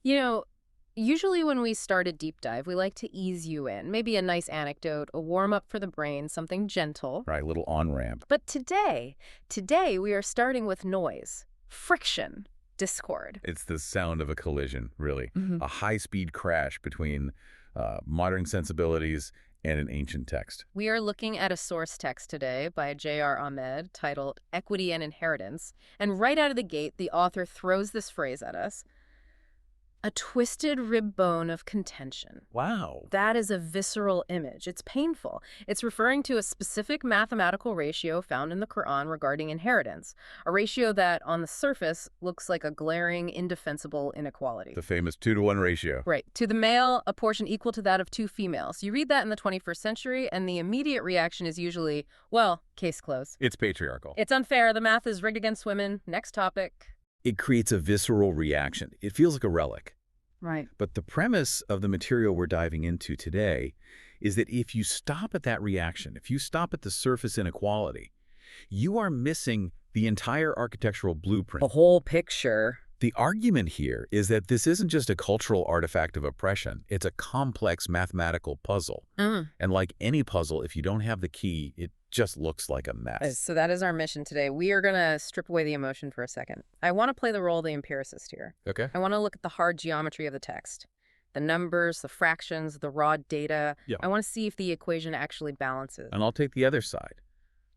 You know, usually when we start a deep dive, we like to ease you in. Maybe a nice anecdote, a warm-up for the brain, something gentle. Right, little on-ramp. But today we are starting with noise, friction, discord. It's the sound of a collision, really. Mhm. A high-speed crash between modern sensibilities and an ancient text. We are looking at a source text today by J.R. Ahmed titled Equity and Inheritance. And right out of the gate, the author throws this phrase at us: a twisted rib bone of contention. Wow. That is a visceral image. It's painful. It's referring to a specific mathematical ratio found in the Quran regarding inheritance, a ratio that, on the surface, looks like a glaring, indefensible inequality. The famous 2-to-1 ratio. Right. To the male, a portion equal to that of 2 females. You read that in the 21st century, and the immediate reaction is usually, well, case closed. It's patriarchal. It's unfair. The math is rigged against women. Next topic. It creates a visceral reaction. It feels like a relic. Right. But the premise of the material we're diving into today is that if you stop at that reaction, if you stop at the surface inequality, you are missing the entire architectural blueprint. The whole picture. The argument here is that this isn't just a cultural artifact of oppression. It's a complex mathematical puzzle. And like any puzzle, if you don't have the key, it just looks like a mess. So that is our mission today. We are going to strip away the emotion for a second. I want to play the role of the empiricist here. Okay. I want to look at the hard geometry of the text. The numbers, the fractions, the raw data. Yeah. I want to see if the equation actually balances. And I'll take the other side.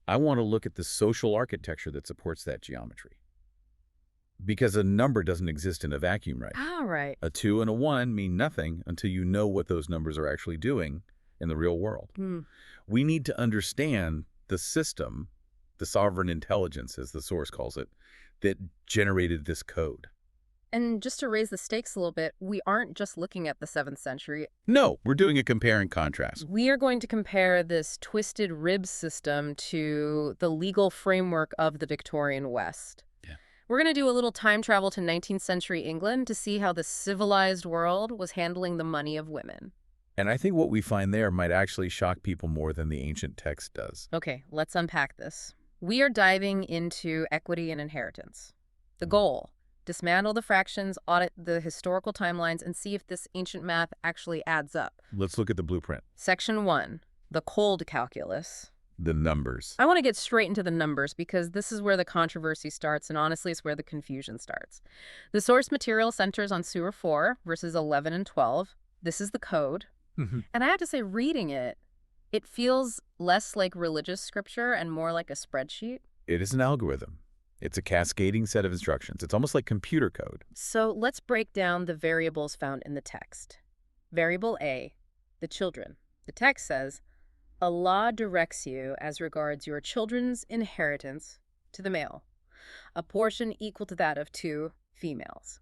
I want to look at the social architecture that supports that geometry. Because a number doesn't exist in a vacuum, right? Ah, right. A 2 and a 1 mean nothing until you know what those numbers are actually doing in the real world. We need to understand the system, the sovereign intelligence, as the source calls it, that generated this code. And just to raise the stakes a little bit, we aren't just looking at the 7th century. No, we're doing a compare and contrast. We are going to compare this twisted rib system to the legal framework of the Victorian West. We're going to do a little time travel to 19th century England to see how the civilized world was handling the money of women. And I think what we find there might actually shock people more than the ancient text does. Okay, let's unpack this. We are diving into equity and inheritance. The goal: dismantle the fractions, audit the historical timelines, and see if this ancient math actually adds up. Let's look at the blueprint. Section 1, the cold calculus. The numbers. I want to get straight into the numbers because this is where the controversy starts, and honestly, it's where the confusion starts. The source material centers on Surah 4, verses 11 and 12. This is the code. And I have to say, reading it, it feels less like religious scripture and more like a spreadsheet. It is an algorithm. It's a cascading set of instructions. It's almost like computer code. So let's break down the variables found in the text. Variable A, the children. The text says, Allah directs you as regards your children's inheritance to the male, a portion equal to that of 2 females.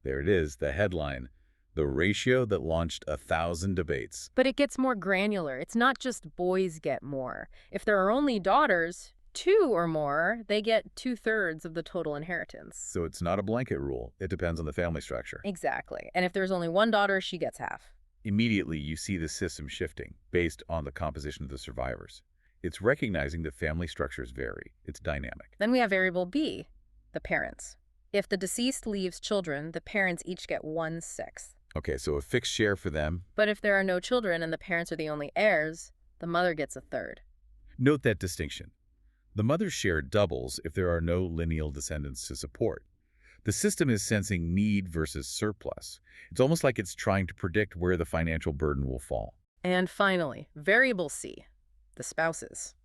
There it is, the headline, the ratio that launched 1,000 debates. But it gets more granular. It's not just boys get more. If there are only daughters, 2 or more, they get 2/3 of the total inheritance. So it's not a blanket rule. It depends on the family structure. Exactly. And if there's only one daughter, she gets half. Immediately, you see the system shifting based on the composition of the survivors. It's recognizing that family structures vary. It's dynamic. Then we have variable B, the parents. If the deceased leaves children, the parents each get 1/6. Okay, so a fixed share for them. But if there are no children and the parents are the only heirs, the mother gets 1/3. Note that distinction. The mother's share doubles if there are no lineal descendants to support. The system is sensing need versus surplus. It's almost like it's trying to predict where the financial burden will fall. And finally, variable C, the spouses.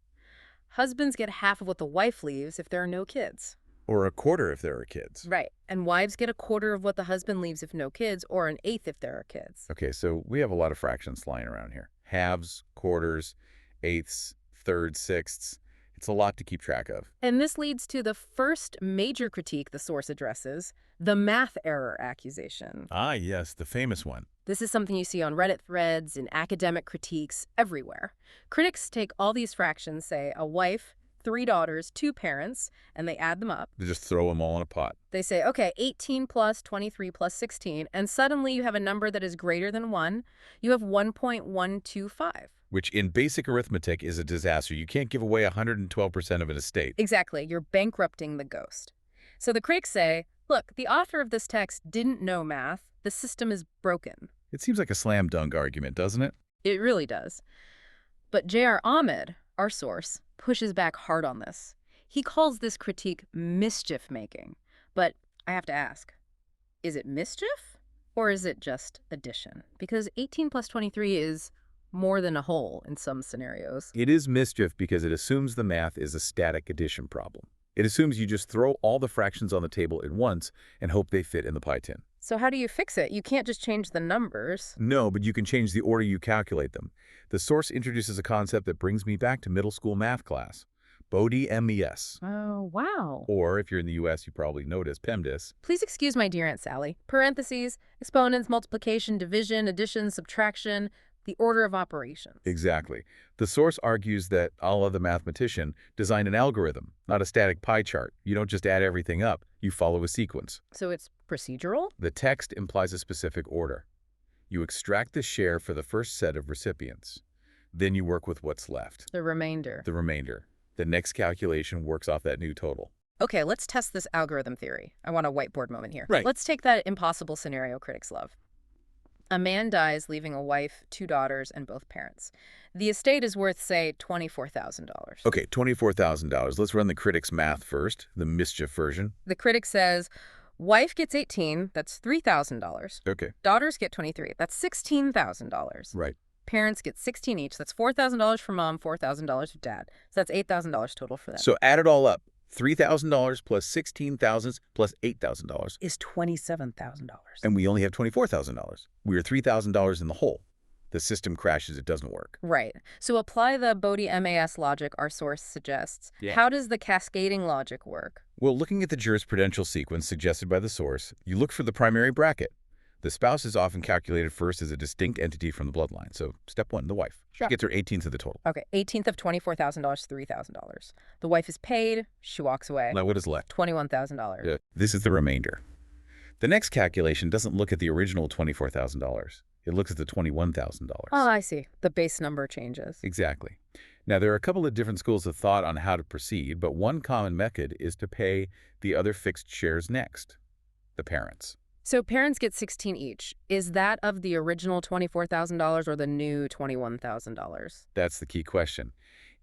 Husbands get half of what the wife leaves if there are no kids. Or a quarter if there are kids. Right. And wives get a quarter of what the husband leaves if no kids, or 1/8 if there are kids. Okay, so we have a lot of fractions flying around here. Halves, quarters, eighths, thirds, sixths. It's a lot to keep track of. And this leads to the first major critique the source addresses, the math error accusation. Ah, yes, the famous one. This is something you see on Reddit threads, in academic critiques, everywhere. Critics take all these fractions, say a wife, 3 daughters, 2 parents, and they add them up. They just throw them all in a pot. They say, okay, 18 plus 23 plus 16, and suddenly you have a number that is greater than 1. You have 1.125. Which in basic arithmetic is a disaster. You can't give away 112% of an estate. Exactly. You're bankrupting the ghost. So the critics say, Look, the author of this text didn't know math. The system is broken. It seems like a slam dunk argument, doesn't it? It really does. But J.R. Ahmed, our source, pushes back hard on this. He calls this critique mischief-making. But I have to ask, is it mischief or is it just addition? Because 18 plus 23 is more than a whole in some scenarios. It is mischief because it assumes the math is a static addition problem. It assumes you just throw all the fractions on the table at once and hope they fit in the pie tin. So how do you fix it? You can't just change the numbers. No, but you can change the order you calculate them. The source introduces a concept that brings me back to middle school math class. BODMAS. Oh, wow. Or, if you're in the U.S., you probably know it as PEMDAS. Please excuse my dear Aunt Sally. Parentheses, exponents, multiplication, division, addition, subtraction, the order of operations. Exactly. The source argues that Allah the mathematician designed an algorithm, not a static pie chart. You don't just add everything up, you follow a sequence. So it's procedural? The text implies a specific order. You extract the share for the first set of recipients. Then you work with what's left. The remainder. The remainder. The next calculation works off that new total. Okay, let's test this algorithm theory. I want a whiteboard moment here. Right. Let's take that impossible scenario critics love. A man dies, leaving a wife, 2 daughters, and both parents. The estate is worth, say, $24,000. Okay, $24,000. Let's run the critic's math first, the mischief version. The critic says, wife gets 18, that's $3,000. Okay. Daughters get 23, that's $16,000. Right. Parents get 16 each, that's $4,000 for mom, $4,000 for dad. So that's $8,000 total for them. So add it all up. $3,000 plus $16,000 plus $8,000 is $27,000. and we only have $24,000. We are $3,000 in the hole. The system crashes, it doesn't work. Right. So apply the BODMAS logic our source suggests. Yeah. How does the cascading logic work? Well, looking at the jurisprudential sequence suggested by the source, you look for the primary bracket. The spouse is often calculated first as a distinct entity from the bloodline. So step 1, the wife. She gets her 18th of the total. Okay, 18th of $24,000, $3,000. The wife is paid, she walks away. Now what is left? $21,000. This is the remainder. The next calculation doesn't look at the original $24,000. It looks at the $21,000. Oh, I see. The base number changes. Exactly. Now, there are a couple of different schools of thought on how to proceed, but one common method is to pay the other fixed shares next, the parents. So parents get 16 each. Is that of the original $24,000 or the new $21,000? That's the key question.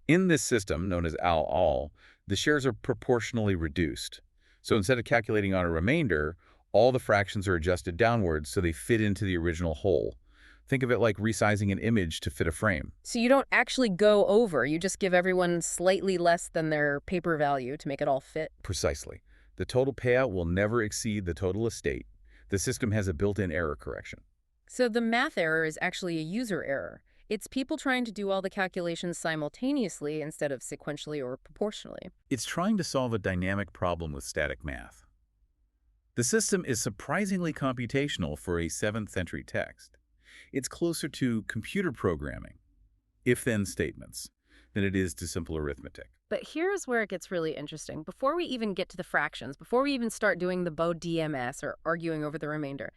In this system, known as al-al, the shares are proportionally reduced. So instead of calculating on a remainder, all the fractions are adjusted downwards so they fit into the original whole. Think of it like resizing an image to fit a frame. So you don't actually go over, you just give everyone slightly less than their paper value to make it all fit? Precisely. The total payout will never exceed the total estate. The system has a built-in error correction. So the math error is actually a user error. It's people trying to do all the calculations simultaneously instead of sequentially or proportionally. It's trying to solve a dynamic problem with static math. The system is surprisingly computational for a 7th century text. It's closer to computer programming, if-then statements, than it is to simple arithmetic. But here's where it gets really interesting. Before we even get to the fractions, before we even start doing the BODMAS or arguing over the remainder,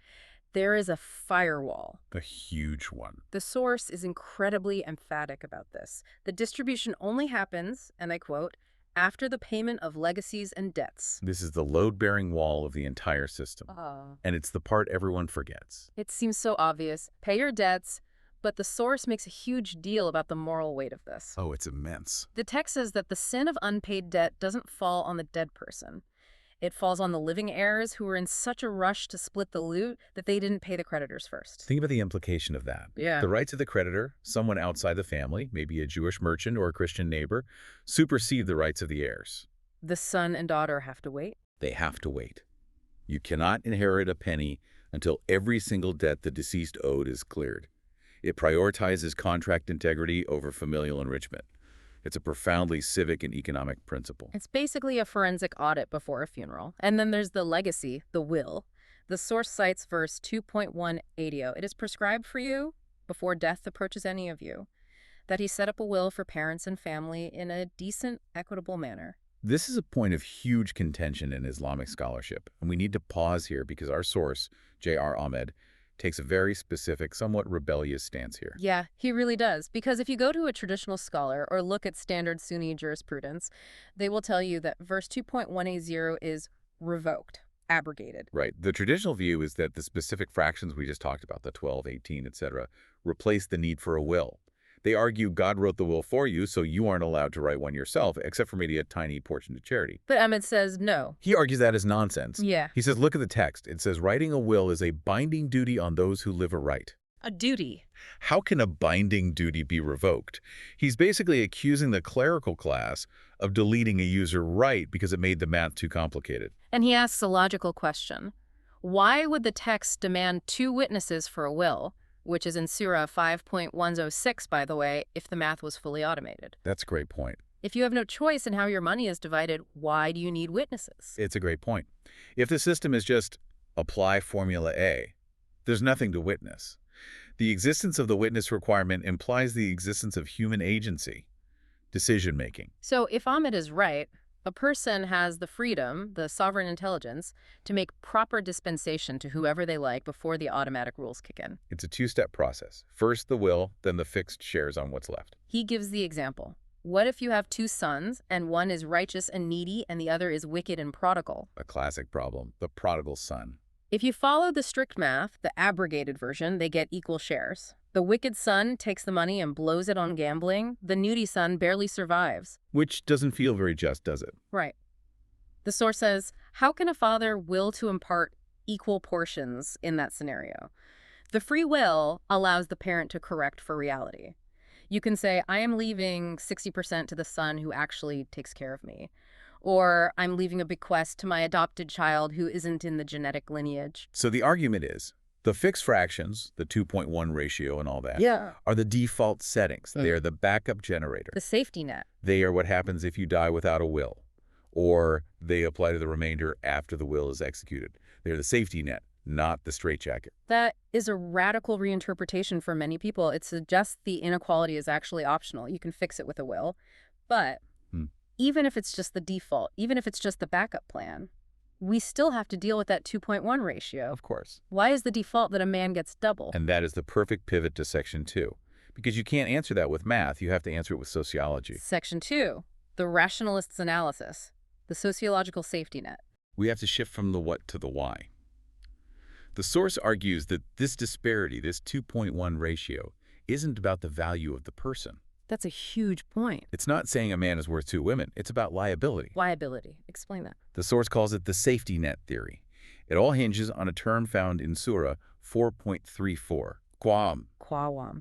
there is a firewall. A huge one. The source is incredibly emphatic about this. The distribution only happens, and I quote, after the payment of legacies and debts. This is the load-bearing wall of the entire system. And it's the part everyone forgets. It seems so obvious. Pay your debts, but the source makes a huge deal about the moral weight of this. Oh, it's immense. The text says that the sin of unpaid debt doesn't fall on the dead person. It falls on the living heirs who were in such a rush to split the loot that they didn't pay the creditors first. Think about the implication of that. Yeah. The rights of the creditor, someone outside the family, maybe a Jewish merchant or a Christian neighbor, supersede the rights of the heirs. The son and daughter have to wait? They have to wait. You cannot inherit a penny until every single debt the deceased owed is cleared. It prioritizes contract integrity over familial enrichment. It's a profoundly civic and economic principle. It's basically a forensic audit before a funeral. And then there's the legacy, the will. The source cites verse 2.180. It is prescribed for you, before death approaches any of you, that he set up a will for parents and family in a decent, equitable manner. This is a point of huge contention in Islamic scholarship, and we need to pause here because our source, J.R. Ahmed, takes a very specific, somewhat rebellious stance here. Yeah, he really does. Because if you go to a traditional scholar or look at standard Sunni jurisprudence, they will tell you that verse 2.180 is revoked. abrogated. Right. The traditional view is that the specific fractions we just talked about, the 12, 18, etc., replace the need for a will. They argue God wrote the will for you, so you aren't allowed to write one yourself, except for maybe a tiny portion to charity. But Emmett says no. He argues that is nonsense. Yeah. He says, look at the text. It says, writing a will is a binding duty on those who live aright. A duty. How can a binding duty be revoked? He's basically accusing the clerical class of deleting a user right because it made the math too complicated. And he asks a logical question. Why would the text demand 2 witnesses for a will, which is in Surah 5.106, by the way, if the math was fully automated? That's a great point. If you have no choice in how your money is divided, why do you need witnesses? It's a great point. If the system is just apply Formula A, there's nothing to witness. The existence of the witness requirement implies the existence of human agency, decision-making. So if Ahmed is right, a person has the freedom, the sovereign intelligence, to make proper dispensation to whoever they like before the automatic rules kick in. It's a 2-step process. First the will, then the fixed shares on what's left. He gives the example. What if you have 2 sons, and one is righteous and needy, and the other is wicked and prodigal? A classic problem, the prodigal son. If you follow the strict math, the abrogated version, they get equal shares. The wicked son takes the money and blows it on gambling. The needy son barely survives. Which doesn't feel very just, does it? Right. The source says, how can a father will to impart equal portions in that scenario? The free will allows the parent to correct for reality. You can say, I am leaving 60% to the son who actually takes care of me. Or I'm leaving a bequest to my adopted child who isn't in the genetic lineage. So the argument is, the fixed fractions, the 2.1 ratio and all that, are the default settings. They are the backup generator. The safety net. They are what happens if you die without a will, or they apply to the remainder after the will is executed. They're the safety net, not the straitjacket. That is a radical reinterpretation for many people. It suggests the inequality is actually optional. You can fix it with a will. But even if it's just the default, even if it's just the backup plan, we still have to deal with that 2.1 ratio. Of course. Why is the default that a man gets double? And that is the perfect pivot to Section 2. Because you can't answer that with math, you have to answer it with sociology. Section 2, the rationalist's analysis, the sociological safety net. We have to shift from the what to the why. The source argues that this disparity, this 2.1 ratio, isn't about the value of the person. That's a huge point. It's not saying a man is worth 2 women. It's about liability. Liability. Explain that. The source calls it the safety net theory. It all hinges on a term found in Surah 4.34, Qawwam. Qawwam.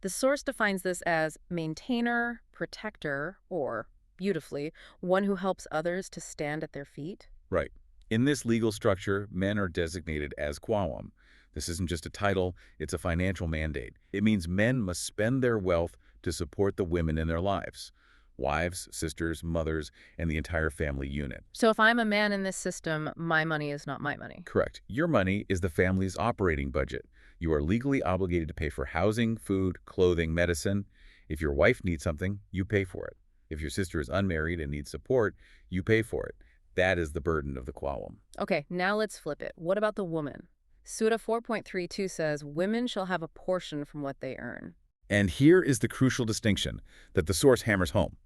The source defines this as maintainer, protector, or, beautifully, one who helps others to stand at their feet. Right. In this legal structure, men are designated as Qawwam. This isn't just a title, it's a financial mandate. It means men must spend their wealth to support the women in their lives. Wives, sisters, mothers, and the entire family unit. So if I'm a man in this system, my money is not my money. Correct. Your money is the family's operating budget. You are legally obligated to pay for housing, food, clothing, medicine. If your wife needs something, you pay for it. If your sister is unmarried and needs support, you pay for it. That is the burden of the Qawwam. Okay, now let's flip it. What about the woman? Surah 4.32 says, women shall have a portion from what they earn. And here is the crucial distinction that the source hammers home.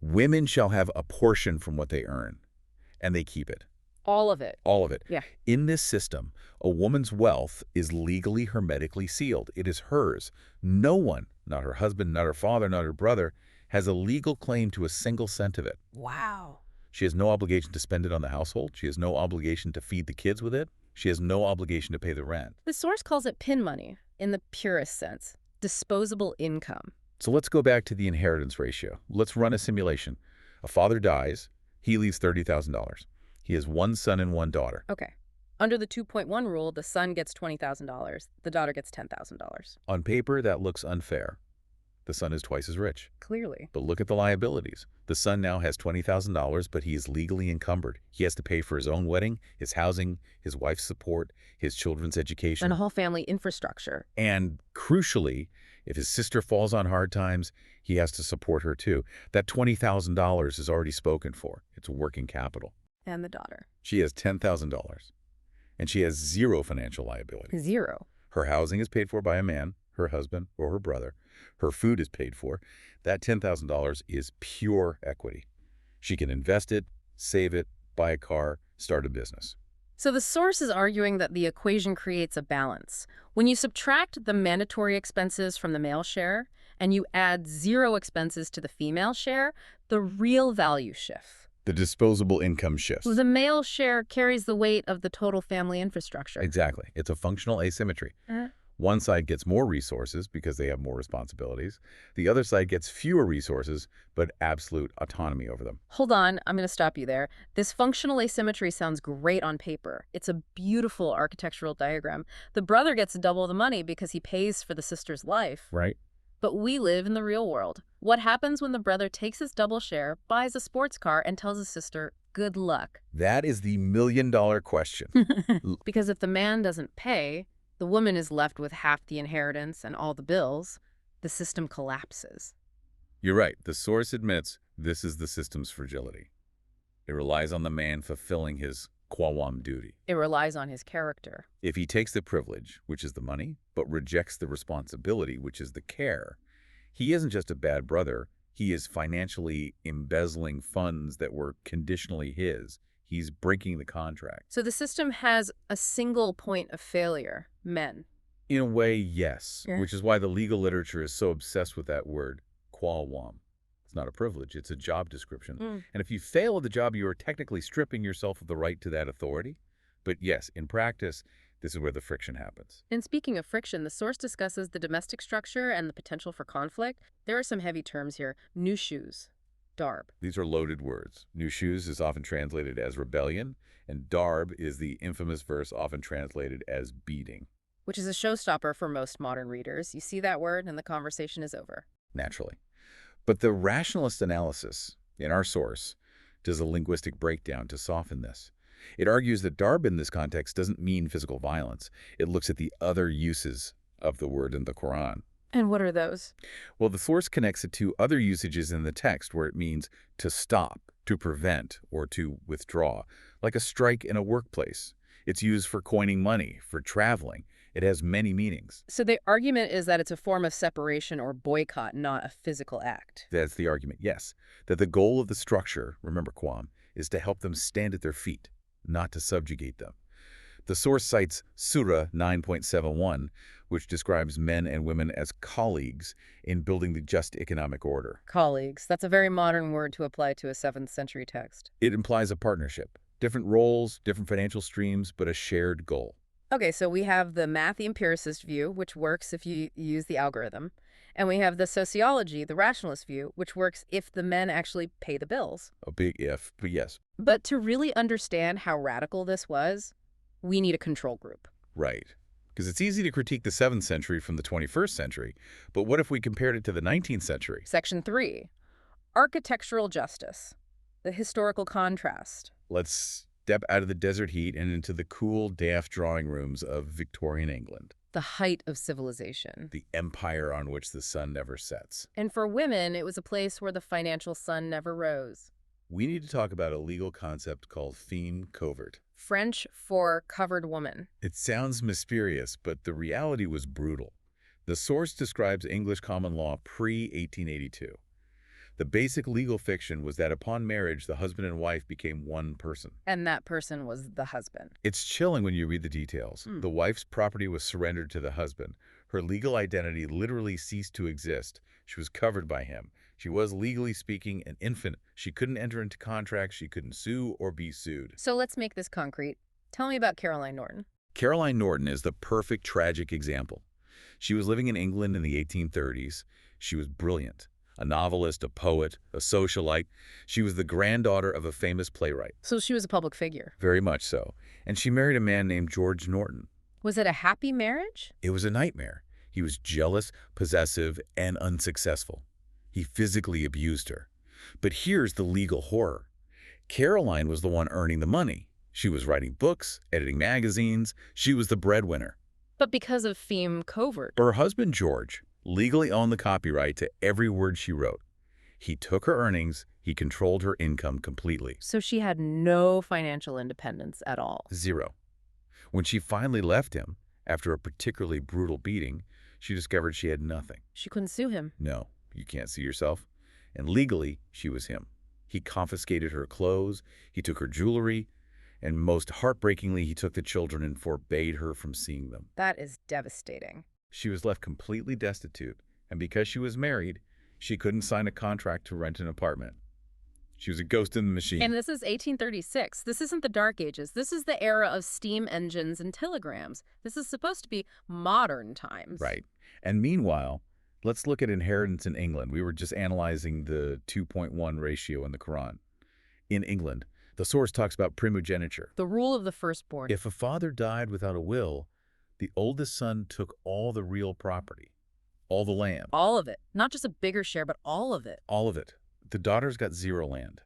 Women shall have a portion from what they earn, and they keep it. All of it. All of it. Yeah. In this system, a woman's wealth is legally hermetically sealed. It is hers. No one, not her husband, not her father, not her brother, has a legal claim to a single cent of it. Wow. She has no obligation to spend it on the household. She has no obligation to feed the kids with it. She has no obligation to pay the rent. The source calls it pin money in the purest sense. Disposable income. So let's go back to the inheritance ratio. Let's run a simulation. A father dies. He leaves $30,000. He has 1 son and 1 daughter. Okay. Under the 2.1 rule, the son gets $20,000. The daughter gets $10,000. On paper, that looks unfair. The son is twice as rich. Clearly. But look at the liabilities. The son now has $20,000, but he is legally encumbered. He has to pay for his own wedding, his housing, his wife's support, his children's education. And a whole family infrastructure. And crucially, if his sister falls on hard times, he has to support her too. That $20,000 is already spoken for. It's working capital. And the daughter. She has $10,000. And she has 0 financial liability. 0. Her housing is paid for by a man, her husband, or her brother. Her food is paid for. That $10,000 is pure equity. She can invest it, save it, buy a car, start a business. So the source is arguing that the equation creates a balance. When you subtract the mandatory expenses from the male share and you add zero expenses to the female share, the real value shifts. The disposable income shifts. The male share carries the weight of the total family infrastructure. Exactly. It's a functional asymmetry. One side gets more resources because they have more responsibilities. The other side gets fewer resources, but absolute autonomy over them. Hold on, I'm going to stop you there. This functional asymmetry sounds great on paper. It's a beautiful architectural diagram. The brother gets double the money because he pays for the sister's life. Right. But we live in the real world. What happens when the brother takes his double share, buys a sports car, and tells his sister, good luck? That is the million-dollar question. Because if the man doesn't pay, the woman is left with half the inheritance and all the bills. The system collapses. You're right. The source admits this is the system's fragility. It relies on the man fulfilling his Qawwam duty. It relies on his character. If he takes the privilege, which is the money, but rejects the responsibility, which is the care, he isn't just a bad brother. He is financially embezzling funds that were conditionally his. He's breaking the contract. So the system has a single point of failure, men. In a way, yes, Yeah. which is why the legal literature is so obsessed with that word, Qawwam. It's not a privilege, it's a job description. And if you fail at the job, you are technically stripping yourself of the right to that authority. But yes, in practice, this is where the friction happens. And speaking of friction, the source discusses the domestic structure and the potential for conflict. There are some heavy terms here. Nushuz, darb. These are loaded words. Nushuz is often translated as rebellion, and darb is the infamous verse often translated as beating. Which is a showstopper for most modern readers. You see that word and the conversation is over. Naturally. But the rationalist analysis in our source does a linguistic breakdown to soften this. It argues that darb in this context doesn't mean physical violence. It looks at the other uses of the word in the Quran. And what are those? Well, the source connects it to other usages in the text where it means to stop, to prevent, or to withdraw, like a strike in a workplace. It's used for coining money, for traveling. It has many meanings. So the argument is that it's a form of separation or boycott, not a physical act. That's the argument, yes. That the goal of the structure, remember Qawwam, is to help them stand at their feet, not to subjugate them. The source cites Surah 9.71, which describes men and women as colleagues in building the just economic order. Colleagues. That's a very modern word to apply to a 7th century text. It implies a partnership. Different roles, different financial streams, but a shared goal. Okay, so we have the math empiricist view, which works if you use the algorithm. And we have the sociology, the rationalist view, which works if the men actually pay the bills. A big if, but yes. But to really understand how radical this was, we need a control group. Right. Because it's easy to critique the 7th century from the 21st century, but what if we compared it to the 19th century? Section 3, architectural justice, the historical contrast. Let's step out of the desert heat and into the cool, daft drawing rooms of Victorian England. The height of civilization. The empire on which the sun never sets. And for women, it was a place where the financial sun never rose. We need to talk about a legal concept called femme covert. French for covered woman. It sounds mysterious, but the reality was brutal. The source describes English common law pre-1882. The basic legal fiction was that upon marriage, the husband and wife became one person. And that person was the husband. It's chilling when you read the details. The wife's property was surrendered to the husband. Her legal identity literally ceased to exist. She was covered by him. She was, legally speaking, an infant. She couldn't enter into contracts. She couldn't sue or be sued. So let's make this concrete. Tell me about Caroline Norton. Caroline Norton is the perfect tragic example. She was living in England in the 1830s. She was brilliant. A novelist, a poet, a socialite. She was the granddaughter of a famous playwright. So she was a public figure. Very much so. And she married a man named George Norton. Was it a happy marriage? It was a nightmare. He was jealous, possessive, and unsuccessful. He physically abused her. But here's the legal horror. Caroline was the one earning the money. She was writing books, editing magazines. She was the breadwinner. But because of femme covert. Her husband, George, legally owned the copyright to every word she wrote. He took her earnings. He controlled her income completely. So she had no financial independence at all. Zero. When she finally left him, after a particularly brutal beating, she discovered she had nothing. She couldn't sue him. No, you can't see yourself. And legally, she was him. He confiscated her clothes. He took her jewelry. And most heartbreakingly, he took the children and forbade her from seeing them. That is devastating. She was left completely destitute, and because she was married, she couldn't sign a contract to rent an apartment. She was a ghost in the machine. And this is 1836. This isn't the Dark Ages. This is the era of steam engines and telegrams. This is supposed to be modern times. Right. And meanwhile, let's look at inheritance in England. We were just analyzing the 2.1 ratio in the Quran. In England, the source talks about primogeniture. The rule of the firstborn. If a father died without a will, the oldest son took all the real property, all the land. All of it. Not just a bigger share, but all of it. All of it. The daughters got zero land.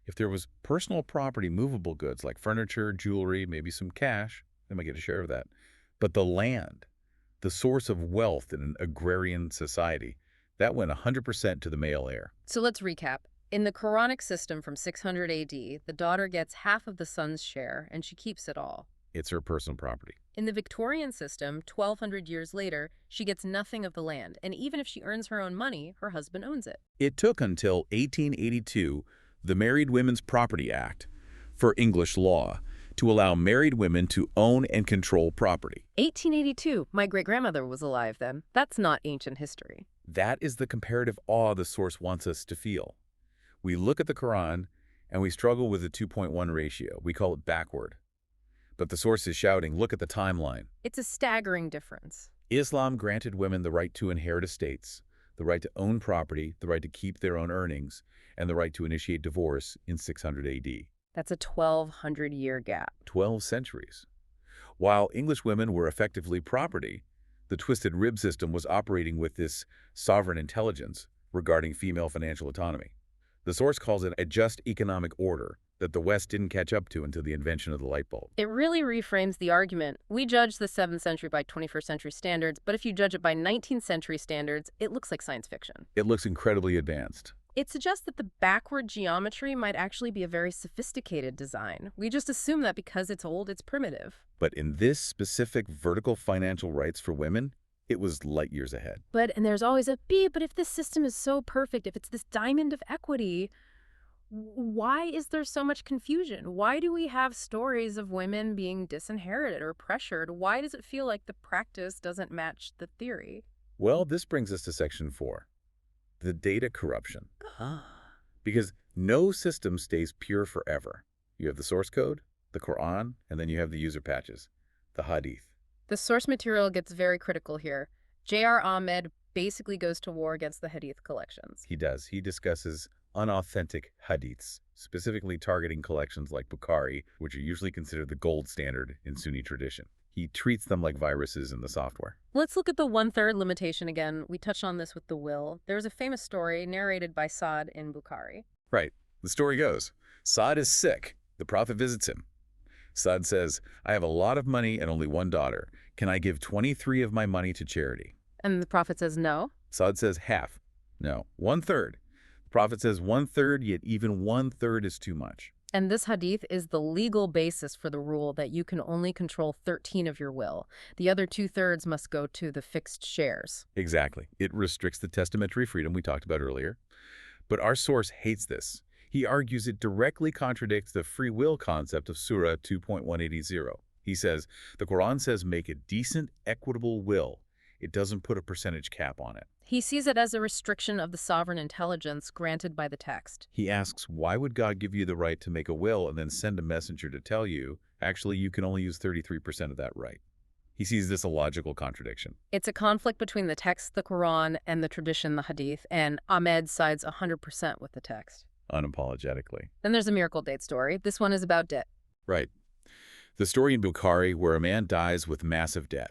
If there was personal property, movable goods like furniture, jewelry, maybe some cash, they might get a share of that. But the land, the source of wealth in an agrarian society, that went 100% to the male heir. So let's recap. In the Quranic system from 600 AD, the daughter gets half of the son's share, and she keeps it all. It's her personal property. In the Victorian system, 1,200 years later, she gets nothing of the land, and even if she earns her own money, her husband owns it. It took until 1882, the Married Women's Property Act, for English law, to allow married women to own and control property. 1882. My great-grandmother was alive then. That's not ancient history. That is the comparative awe the source wants us to feel. We look at the Quran, and we struggle with the 2.1 ratio. We call it backward. But the source is shouting, look at the timeline. It's a staggering difference. Islam granted women the right to inherit estates, the right to own property, the right to keep their own earnings, and the right to initiate divorce in 600 AD. That's a 1,200-year gap. 12 centuries. While English women were effectively property, the twisted rib system was operating with this sovereign intelligence regarding female financial autonomy. The source calls it a just economic order that the West didn't catch up to until the invention of the light bulb. It really reframes the argument. We judge the 7th century by 21st century standards, but if you judge it by 19th century standards, it looks like science fiction. It looks incredibly advanced. It suggests that the backward geometry might actually be a very sophisticated design. We just assume that because it's old, it's primitive. But in this specific vertical financial rights for women, it was light years ahead. And there's always a but if this system is so perfect, if it's this diamond of equity, why is there so much confusion? Why do we have stories of women being disinherited or pressured? Why does it feel like the practice doesn't match the theory? Well, this brings us to section 4, the data corruption. Because no system stays pure forever. You have the source code, the Quran, and then you have the user patches, the hadith. The source material gets very critical here. J.R. Ahmed basically goes to war against the hadith collections. He does. He discusses unauthentic hadiths, specifically targeting collections like Bukhari, which are usually considered the gold standard in Sunni tradition. He treats them like viruses in the software. Let's look at the 1/3 limitation again. We touched on this with the will. There's a famous story narrated by Saad in Bukhari. Right. The story goes, Saad is sick. The Prophet visits him. Saad says, I have a lot of money and only one daughter. Can I give 23 of my money to charity? And the Prophet says no. Saad says half. No, 1/3. The Prophet says 1/3, yet even 1/3 is too much. And this hadith is the legal basis for the rule that you can only control 13 of your will. The other 2/3 must go to the fixed shares. Exactly. It restricts the testamentary freedom we talked about earlier. But our source hates this. He argues it directly contradicts the free will concept of Surah 2.180. He says, the Quran says make a decent, equitable will. It doesn't put a percentage cap on it. He sees it as a restriction of the sovereign intelligence granted by the text. He asks, why would God give you the right to make a will and then send a messenger to tell you, actually, you can only use 33% of that right? He sees this a logical contradiction. It's a conflict between the text, the Quran, and the tradition, the hadith, and Ahmed sides 100% with the text. Unapologetically. Then there's a miracle date story. This one is about debt. Right. The story in Bukhari where a man dies with massive debt.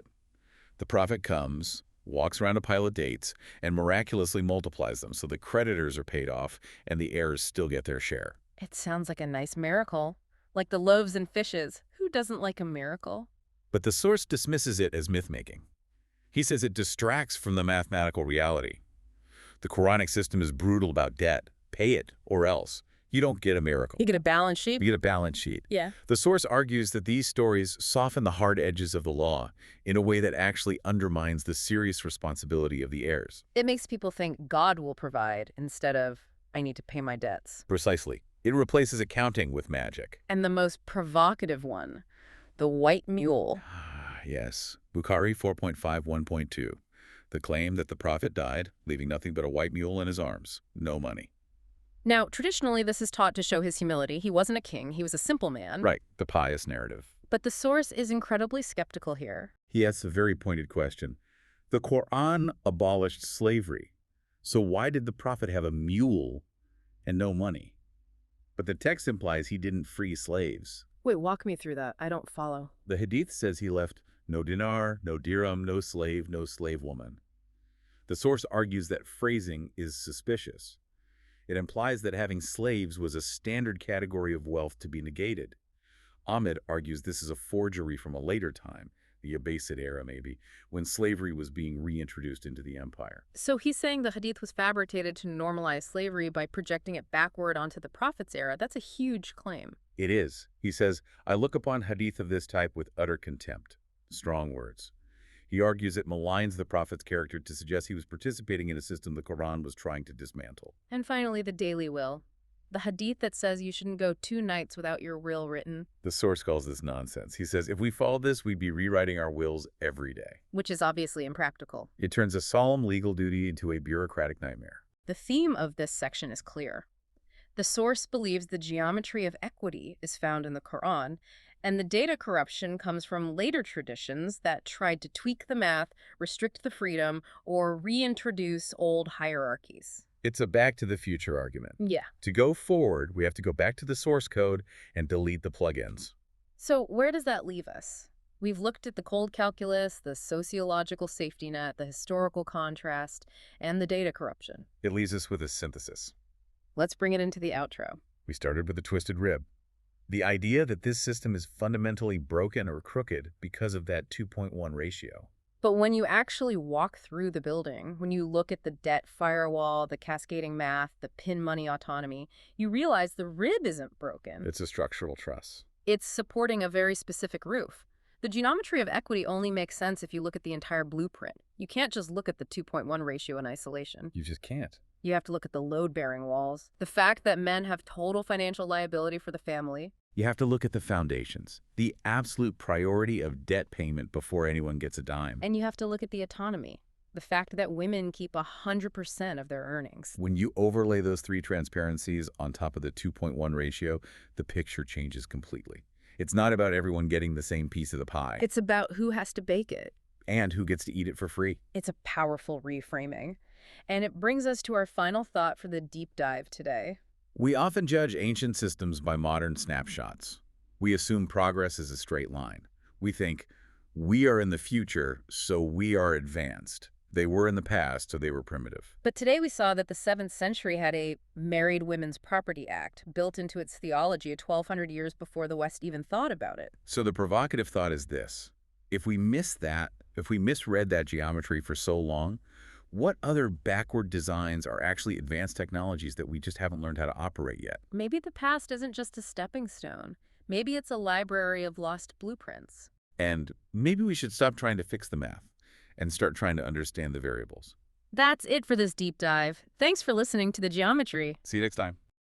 The Prophet comes, walks around a pile of dates, and miraculously multiplies them so the creditors are paid off and the heirs still get their share. It sounds like a nice miracle. Like the loaves and fishes. Who doesn't like a miracle? But the source dismisses it as myth-making. He says it distracts from the mathematical reality. The Quranic system is brutal about debt. Pay it, or else. You don't get a miracle. You get a balance sheet? You get a balance sheet. Yeah. The source argues that these stories soften the hard edges of the law in a way that actually undermines the serious responsibility of the heirs. It makes people think God will provide instead of, I need to pay my debts. Precisely. It replaces accounting with magic. And the most provocative one, the white mule. Yes, Bukhari 4.51.2. The claim that the prophet died, leaving nothing but a white mule in his arms. No money. Now, traditionally, this is taught to show his humility. He wasn't a king. He was a simple man. Right, the pious narrative. But the source is incredibly skeptical here. He asks a very pointed question. The Quran abolished slavery. So why did the prophet have a mule and no money? But the text implies he didn't free slaves. Wait, walk me through that. I don't follow. The hadith says he left no dinar, no dirham, no slave woman. The source argues that phrasing is suspicious. It implies that having slaves was a standard category of wealth to be negated. Ahmed argues this is a forgery from a later time, the Abbasid era maybe, when slavery was being reintroduced into the empire. So he's saying the hadith was fabricated to normalize slavery by projecting it backward onto the Prophet's era. That's a huge claim. It is. He says, I look upon hadith of this type with utter contempt. Strong words. He argues it maligns the Prophet's character to suggest he was participating in a system the Quran was trying to dismantle. And finally, the daily will. The hadith that says you shouldn't go 2 nights without your will written. The source calls this nonsense. He says, if we followed this, we'd be rewriting our wills every day. Which is obviously impractical. It turns a solemn legal duty into a bureaucratic nightmare. The theme of this section is clear. The source believes the geometry of equity is found in the Quran, and the data corruption comes from later traditions that tried to tweak the math, restrict the freedom, or reintroduce old hierarchies. It's a back to the future argument. Yeah. To go forward, we have to go back to the source code and delete the plugins. So where does that leave us? We've looked at the cold calculus, the sociological safety net, the historical contrast, and the data corruption. It leaves us with a synthesis. Let's bring it into the outro. We started with the twisted rib. The idea that this system is fundamentally broken or crooked because of that 2.1 ratio. But when you actually walk through the building, when you look at the debt firewall, the cascading math, the pin money autonomy, you realize the rib isn't broken. It's a structural truss. It's supporting a very specific roof. The geometry of equity only makes sense if you look at the entire blueprint. You can't just look at the 2.1 ratio in isolation. You just can't. You have to look at the load-bearing walls, the fact that men have total financial liability for the family. You have to look at the foundations, the absolute priority of debt payment before anyone gets a dime. And you have to look at the autonomy, the fact that women keep 100% of their earnings. When you overlay those 3 transparencies on top of the 2.1 ratio, the picture changes completely. It's not about everyone getting the same piece of the pie. It's about who has to bake it. And who gets to eat it for free. It's a powerful reframing. And it brings us to our final thought for the deep dive today. We often judge ancient systems by modern snapshots. We assume progress is a straight line. We think, we are in the future, so we are advanced. They were in the past, so they were primitive. But today we saw that the 7th century had a Married Women's Property Act built into its theology 1,200 years before the West even thought about it. So the provocative thought is this. If we misread that geometry for so long, what other backward designs are actually advanced technologies that we just haven't learned how to operate yet? Maybe the past isn't just a stepping stone. Maybe it's a library of lost blueprints. And maybe we should stop trying to fix the math and start trying to understand the variables. That's it for this deep dive. Thanks for listening to The Geometry. See you next time.